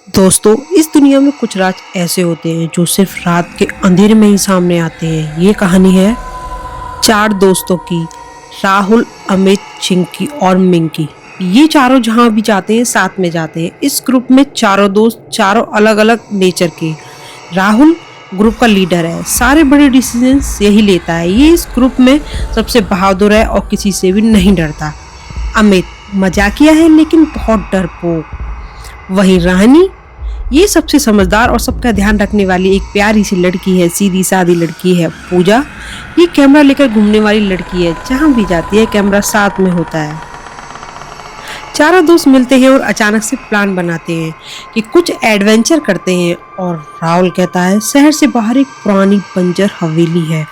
दोस्तों, इस दुनिया में कुछ राज ऐसे होते हैं जो सिर्फ रात के अंधेरे में ही सामने आते हैं। ये कहानी है चार दोस्तों की, राहुल, अमित, चिंकी और मिंकी। ये चारों जहाँ भी जाते हैं साथ में जाते हैं। इस ग्रुप में चारों दोस्त चारों अलग अलग नेचर के। राहुल ग्रुप का लीडर है, सारे बड़े डिसीजंस यही लेता है। ये इस ग्रुप में सबसे बहादुर है और किसी से भी नहीं डरता। अमित मजाकिया है लेकिन बहुत डरपोक। वहीं रानी, ये सबसे समझदार और सबका ध्यान रखने वाली एक प्यारी सी लड़की है, सीधी सादी लड़की है। पूजा, ये कैमरा लेकर घूमने वाली लड़की है, जहाँ भी जाती है कैमरा साथ में होता है। चारों दोस्त मिलते हैं और अचानक से प्लान बनाते हैं कि कुछ एडवेंचर करते हैं। और राहुल कहता है शहर से बाहर एक पुरानी बंजर हवेली है,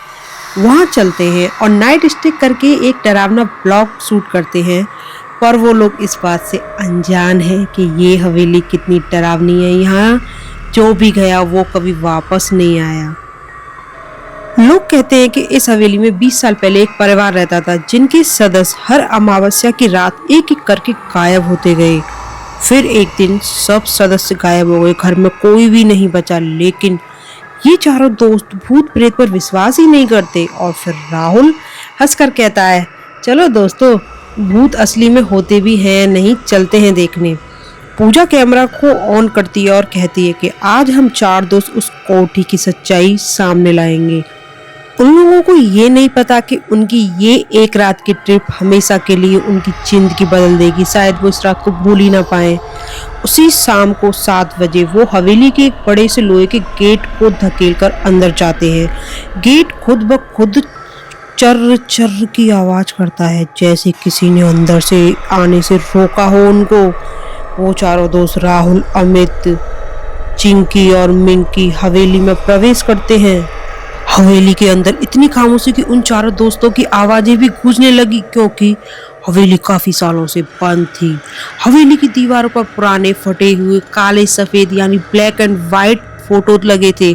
वहाँ चलते हैं और नाइट स्टे करके एक डरावना ब्लॉग शूट करते हैं। पर वो लोग इस बात से अनजान हैं कि ये हवेली कितनी डरावनी है। यहाँ जो भी गया वो कभी वापस नहीं आया। लोग कहते हैं कि इस हवेली में 20 साल पहले एक परिवार रहता था, जिनके सदस्य हर अमावस्या की रात एक एक करके गायब होते गए। फिर एक दिन सब सदस्य गायब हो गए, घर में कोई भी नहीं बचा। लेकिन ये चारों दोस्त भूत प्रेत पर विश्वास ही नहीं करते। और फिर राहुल हंसकर कहता है, चलो दोस्तों, भूत असली में होते भी हैं, नहीं चलते हैं देखने। पूजा कैमरा को ऑन करती है और कहती है कि आज हम चार दोस्त उस कोठी की सच्चाई सामने लाएंगे। उन लोगों को ये नहीं पता कि उनकी ये एक रात की ट्रिप हमेशा के लिए उनकी जिंदगी बदल देगी। शायद वो इस रात को भूल ही ना पाए। उसी शाम को 7 बजे वो हवेली के एक बड़े से लोहे के गेट को धकेलकर अंदर जाते हैं। गेट खुद ब खुद चर्र चर्र की आवाज करता है, जैसे किसी ने अंदर से आने से रोका हो उनको। वो चारों दोस्त राहुल, अमित, चिंकी और मिंकी हवेली में प्रवेश करते हैं। हवेली के अंदर इतनी खामोशी कि उन चारों दोस्तों की आवाजें भी गूंजने लगी, क्योंकि हवेली काफी सालों से बंद थी। हवेली की दीवारों पर पुराने फटे हुए काले सफेद यानी ब्लैक एंड व्हाइट फोटो लगे थे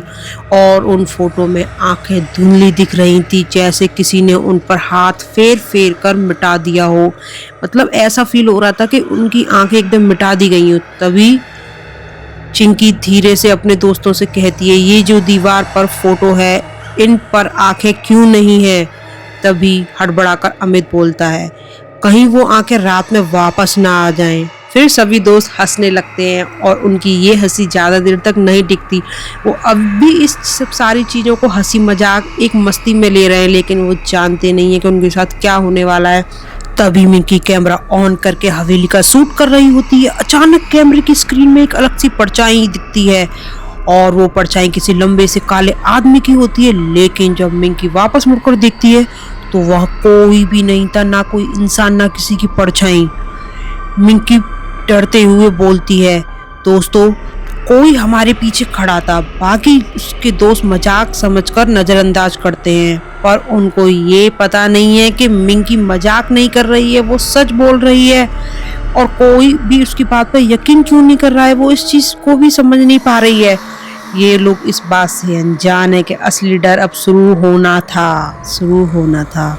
और उन फोटो में आंखें धुंधली दिख रही थी, जैसे किसी ने उन पर हाथ फेर फेर कर मिटा दिया हो। मतलब ऐसा फील हो रहा था कि उनकी आंखें एकदम मिटा दी गई हो। तभी चिंकी धीरे से अपने दोस्तों से कहती है, ये जो दीवार पर फोटो है, इन पर आंखें क्यों नहीं है? तभी हड़बड़ाकर अमित बोलता है, कहीं वो आंखें रात में वापस ना आ जाएं। फिर सभी दोस्त हंसने लगते हैं और उनकी ये हंसी ज़्यादा देर तक नहीं टिकती। वो अब भी इस सब सारी चीज़ों को हंसी मजाक एक मस्ती में ले रहे हैं, लेकिन वो जानते नहीं है कि उनके साथ क्या होने वाला है। तभी मिंकी कैमरा ऑन करके हवेली का शूट कर रही होती है। अचानक कैमरे की स्क्रीन में एक अलग सी परछाई दिखती है और वो परछाई किसी लंबे से काले आदमी की होती है। लेकिन जब मिंकी वापस मुड़कर देखती है तो वहाँ कोई भी नहीं था, ना कोई इंसान ना किसी की परछाई। मिंकी डरते हुए बोलती है, दोस्तों, कोई हमारे पीछे खड़ा था। बाकी उसके दोस्त मजाक समझकर नजरअंदाज करते हैं, पर उनको ये पता नहीं है कि मिंकी मजाक नहीं कर रही है, वो सच बोल रही है। और कोई भी उसकी बात पर यकीन क्यों नहीं कर रहा है, वो इस चीज को भी समझ नहीं पा रही है। ये लोग इस बात से अनजान है कि असली डर अब शुरू होना था।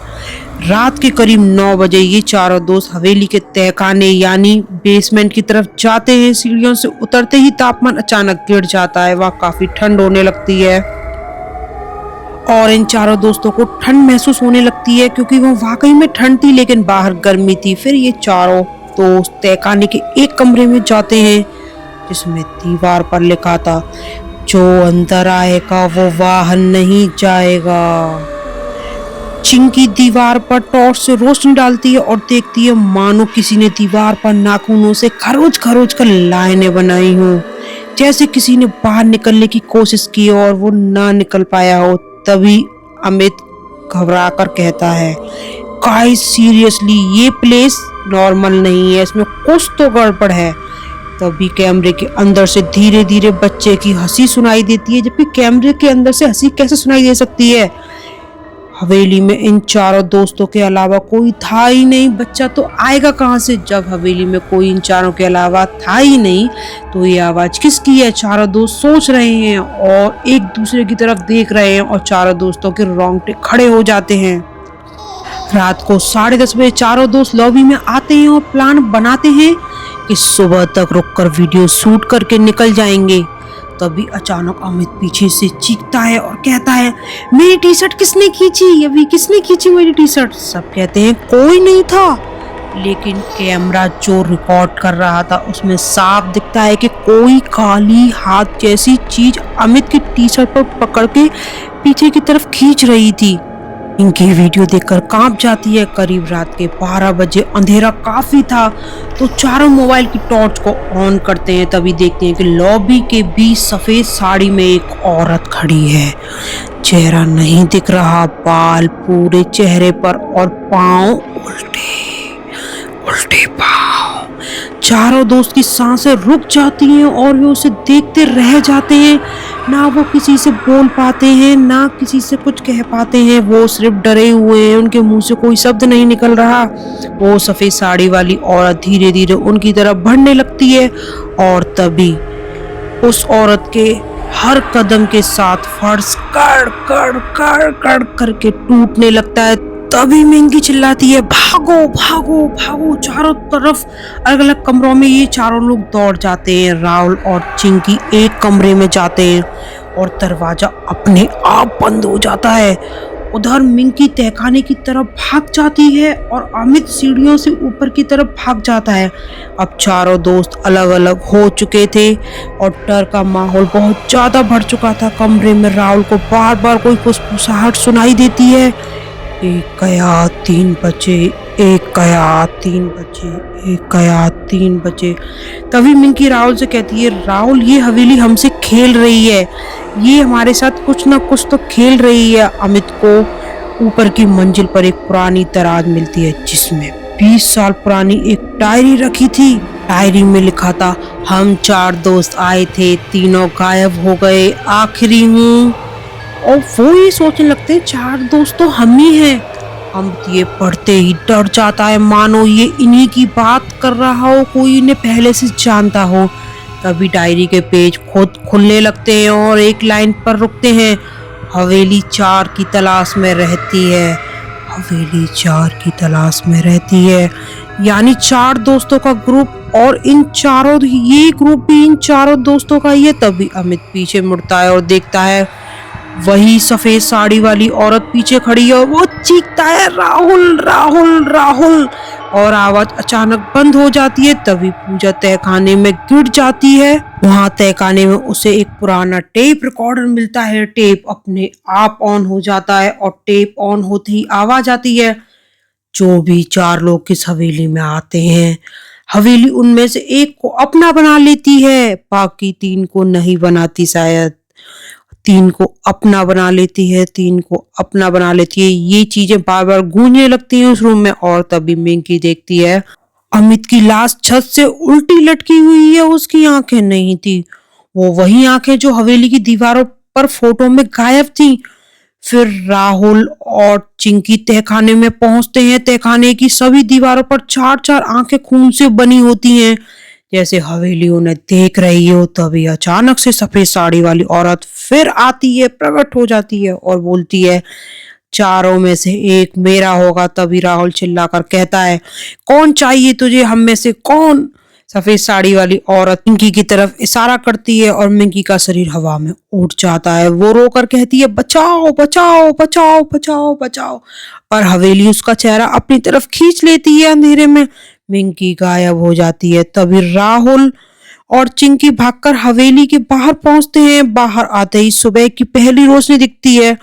रात के करीब 9 बजे ये चारों दोस्त हवेली के तहखाने यानी बेसमेंट की तरफ जाते हैं। सीढ़ियों से उतरते ही तापमान अचानक गिर जाता है, वहाँ काफी ठंड होने लगती है और इन चारों दोस्तों को ठंड महसूस होने लगती है, क्योंकि वो वाकई में ठंड थी लेकिन बाहर गर्मी थी। फिर ये चारों दोस्त तहखाने के एक कमरे में जाते हैं, जिसमें दीवार पर लिखा था, जो अंदर आएगा वो बाहर नहीं जाएगा। चिंकी दीवार पर टॉर्च से रोशनी डालती है और देखती है मानो किसी ने दीवार पर नाखूनों से खरोच खरोच कर लाइनें बनाई हो, जैसे किसी ने बाहर निकलने की कोशिश की और वो ना निकल पाया हो। तभी अमित घबराकर कहता है, गाइस सीरियसली, ये प्लेस नॉर्मल नहीं है, इसमें कुछ तो गड़बड़ है। तभी कैमरे के अंदर से धीरे धीरे बच्चे की हंसी सुनाई देती है, जबकि कैमरे के अंदर से हंसी कैसे सुनाई दे सकती है? हवेली में इन चारों दोस्तों के अलावा कोई था ही नहीं। बच्चा तो आएगा कहाँ से? जब हवेली में कोई इन चारों के अलावा था ही नहीं तो ये आवाज किसकी है? चारों दोस्त सोच रहे हैं और एक दूसरे की तरफ देख रहे हैं और चारों दोस्तों के रोंगटे खड़े हो जाते हैं। रात को 10:30 बजे चारों दोस्त लॉबी में आते हैं और प्लान बनाते हैं कि सुबह तक रुककर वीडियो शूट करके निकल जाएंगे। तभी अचानक अमित पीछे से चीखता है और कहता है, मेरी टी शर्ट किसने खींची, अभी किसने खींची मेरी टी शर्ट। सब कहते हैं कोई नहीं था, लेकिन कैमरा जो रिकॉर्ड कर रहा था उसमें साफ दिखता है कि कोई काली हाथ जैसी चीज अमित की टी शर्ट पर पकड़ के पीछे की तरफ खींच रही थी। इनकी वीडियो देखकर कांप जाती है। करीब रात के 12 बजे, अंधेरा काफी था, तो चारों मोबाइल की टॉर्च को ऑन करते हैं। तभी देखते हैं कि लॉबी के बीच सफेद साड़ी में एक औरत खड़ी है। चेहरा नहीं दिख रहा, बाल पूरे चेहरे पर और पाँव उल्टे उल्टे पाँव। चारों दोस्त की सांसें रुक जाती हैं और वे उसे देखते रह जाते हैं। ना वो किसी से बोल पाते हैं, ना किसी से कुछ कह पाते हैं, वो सिर्फ डरे हुए हैं। उनके मुंह से कोई शब्द नहीं निकल रहा। वो सफेद साड़ी वाली औरत धीरे धीरे उनकी तरफ बढ़ने लगती है और तभी उस औरत के हर कदम के साथ फर्श कड़ कड़ कड़ कड़ करके टूटने लगता है। तभी मिंकी चिल्लाती है, भागो भागो भागो। चारों तरफ अलग अलग कमरों में ये चारों लोग दौड़ जाते हैं। राहुल और चिंकी एक कमरे में जाते हैं और दरवाजा अपने आप बंद हो जाता है। उधर मिंकी तहखाने की तरफ भाग जाती है और अमित सीढ़ियों से ऊपर की तरफ भाग जाता है। अब चारों दोस्त अलग अलग हो चुके थे और डर का माहौल बहुत ज्यादा बढ़ चुका था। कमरे में राहुल को बार बार कोई फुसफुसाहट सुनाई देती है, एक गया 3 बजे, एक गया 3 बजे, एक गया 3 बजे। तभी मिंकी राहुल से कहती है, राहुल ये हवेली हमसे खेल रही है, ये हमारे साथ कुछ ना कुछ तो खेल रही है। अमित को ऊपर की मंजिल पर एक पुरानी दराज मिलती है जिसमें 20 साल पुरानी एक डायरी रखी थी। डायरी में लिखा था, हम 4 दोस्त आए थे, तीनों गायब हो गए, आखिरी हूँ। और वो ये सोचने लगते हैं 4 दोस्त तो हम ही हैं। अमित ये पढ़ते ही डर जाता है, मानो ये इन्हीं की बात कर रहा हो, कोई इन्हें पहले से जानता हो। तभी डायरी के पेज खुद खुलने लगते हैं और एक लाइन पर रुकते हैं, हवेली 4 की तलाश में रहती है, हवेली 4 की तलाश में रहती है। यानी 4 दोस्तों का ग्रुप और इन चारों, ये ग्रुप भी इन चारों दोस्तों का ही है। तभी अमित पीछे मुड़ता है और देखता है वही सफेद साड़ी वाली औरत पीछे खड़ी है और वो चीखता है, राहुल राहुल राहुल। और आवाज अचानक बंद हो जाती है। तभी पूजा तहखाने में गिर जाती है। वहां तहखाने में उसे एक पुराना टेप रिकॉर्डर मिलता है। टेप अपने आप ऑन हो जाता है और टेप ऑन होते ही आवाज आती है, जो भी 4 लोग इस हवेली में आते हैं, हवेली उनमें से एक को अपना बना लेती है, बाकी 3 को नहीं बनाती। शायद 3 को अपना बना लेती है, 3 को अपना बना लेती है। ये चीजें बार बार गूंजने लगती हैं उस रूम में। और तभी मिंकी देखती है अमित की लाश छत से उल्टी लटकी हुई है। उसकी आंखें नहीं थी, वो वही आंखें जो हवेली की दीवारों पर फोटो में गायब थी। फिर राहुल और चिंकी तहखाने में पहुंचते हैं। तहखाने की सभी दीवारों पर 4-4 आंखें खून से बनी होती हैं, जैसे हवेली उन्हें देख रही हो। तभी अचानक से सफेद साड़ी वाली औरत फिर आती है, प्रकट हो जाती है और बोलती है, 4 में से एक मेरा होगा। तभी राहुल चिल्लाकर कहता है, कौन चाहिए तुझे हम में से, कौन? सफेद साड़ी वाली औरत मिंकी की तरफ इशारा करती है और मिंकी का शरीर हवा में उठ जाता है। वो रोकर कहती है, बचाओ बचाओ बचाओ बचाओ बचाओ। पर हवेली उसका चेहरा अपनी तरफ खींच लेती है। अंधेरे में मिंकी गायब हो जाती है। तभी राहुल और चिंकी भागकर हवेली के बाहर पहुंचते हैं। बाहर आते ही सुबह की पहली रोशनी दिखती है।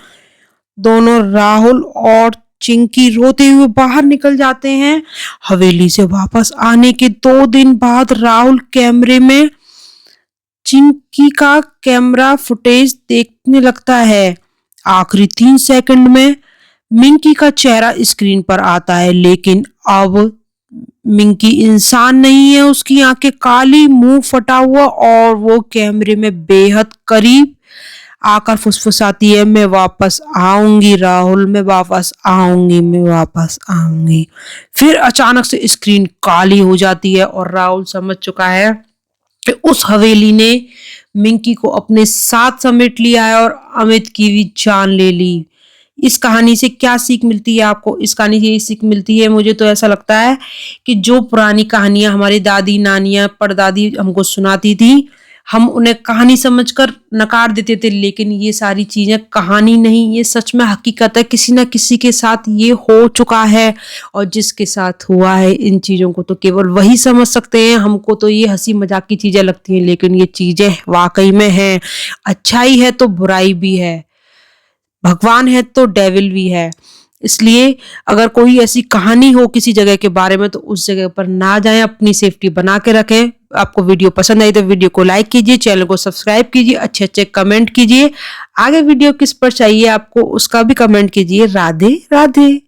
दोनों राहुल और चिंकी रोते हुए बाहर निकल जाते हैं। हवेली से वापस आने के 2 दिन बाद राहुल कैमरे में चिंकी का कैमरा फुटेज देखने लगता है। आखिरी 3 सेकंड में मिंकी का चेहरा स्क्रीन पर आता है, लेकिन अब मिंकी इंसान नहीं है। उसकी आंखें काली, मुंह फटा हुआ और वो कैमरे में बेहद करीब आकर फुसफुसाती है, मैं वापस आऊंगी राहुल, मैं वापस आऊंगी, मैं वापस आऊंगी। फिर अचानक से स्क्रीन काली हो जाती है और राहुल समझ चुका है कि उस हवेली ने मिंकी को अपने साथ समेट लिया है और अमित की भी जान ले ली। इस कहानी से क्या सीख मिलती है आपको? इस कहानी से ये सीख मिलती है, मुझे तो ऐसा लगता है कि जो पुरानी कहानियां हमारी दादी नानियां परदादी हमको सुनाती थी, हम उन्हें कहानी समझकर नकार देते थे, लेकिन ये सारी चीजें कहानी नहीं, ये सच में हकीकत है। किसी ना किसी के साथ ये हो चुका है, और जिसके साथ हुआ है इन चीजों को तो केवल वही समझ सकते हैं। हमको तो ये हंसी मजाक की चीजें लगती हैं, लेकिन ये चीजें वाकई में हैं। अच्छाई है तो बुराई भी है, भगवान है तो डेविल भी है। इसलिए अगर कोई ऐसी कहानी हो किसी जगह के बारे में, तो उस जगह पर ना जाएं, अपनी सेफ्टी बना के रखें। आपको वीडियो पसंद आई तो वीडियो को लाइक कीजिए, चैनल को सब्सक्राइब कीजिए, अच्छे अच्छे कमेंट कीजिए। आगे वीडियो किस पर चाहिए आपको, उसका भी कमेंट कीजिए। राधे राधे।